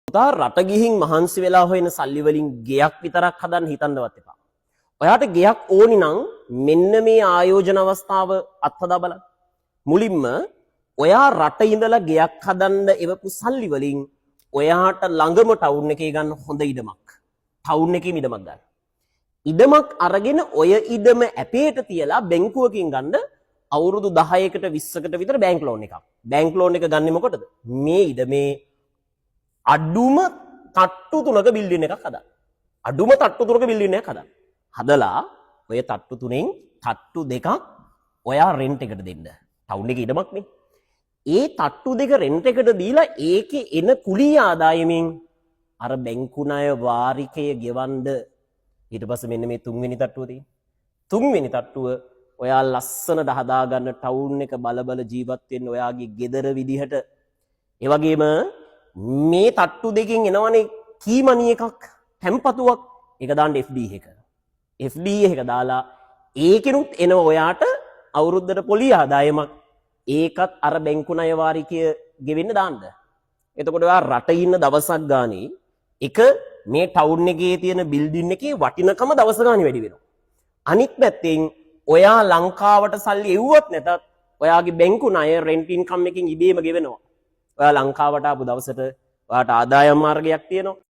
පුතා රට ගිහින් මහන්සි වෙලා හොයන සල්ලි වලින් ගෙයක් විතරක් හදන්න හිතන්නවත් එපා. ඔයාට ගෙයක් ඕනි නම් මෙන්න මේ ආයෝජන අවස්ථාව අත්හදා බලන්න. මුලින්ම ඔයා රට ඉඳලා ගෙයක් හදන්න එවපු සල්ලි වලින් ඔයාට ළඟම ටවුන් එකේ ගන්න හොඳ ඉඩමක්. ටවුන් එකේ ඉඩමක් ගන්න. ඉඩමක් අරගෙන ඔය ඉඩම ඇපේට තියලා බැංකුවකින් ගන්න අවුරුදු 10කට 20කට විතර බැංක් ලෝන් එකක්. බැංක් ලෝන් එක ගන්නේ මොකටද? මේ ඉඩමේ අඩුම තට්ටු 3ක බිල්ඩින් එකක් හදන්න. අඩුම තට්ටු 3ක බිල්ඩින් එකක් හදන්න. හදලා ඔය තට්ටු 3න් තට්ටු 2ක් ඔයා රෙන්ට් එකට දෙන්න. ටවුන් එකේ ඉඩමක් නේ. ඒ තට්ටු 2 රෙන්ට් එකට දීලා ඒකේ එන කුලී ආදායමින් අර බැංකු ණය වාරිකය ගෙවන්න. ඊට පස්සේ මෙන්න මේ තුන්වෙනි තට්ටුව තියෙන්නේ. තුන්වෙනි තට්ටුව ඔයා ලස්සනට හදාගන්න ටවුන් එක බල ජීවත් වෙන්න ඔයාගේ ගෙදර විදිහට. ඒ වගේම මේ තට්ටු දෙකෙන් එනවනේ කී මනි එකක් තැම්පතුවක්. ඒක දාන්න FD එක. FD එක දාලා ඒකිනුත් එන ඔයාට අවුරුද්දට පොලි ආදායමක්. ඒකත් අර බැංකු ණය වාරිකය ගෙවෙන්න දාන්න. එතකොට ඔයා රට ඉන්න දවසක් ගානේ එක මේ ටවුන් එකේ තියෙන බිල්ඩින් එකේ වටිනකම දවස ගානේ වැඩි වෙනවා. අනිත් පැත්තෙන් ඔයා ලංකාවට සල්ලි එව්වත් නැතත් ඔයාගේ බැංකු ණය රෙන්ට් ඉන්කම් එකකින් ඉබේම ගෙවෙනවා. ඔයා ලංකාවට ආපු දවසට ඔයාට ආදායම් මාර්ගයක් තියෙනවා.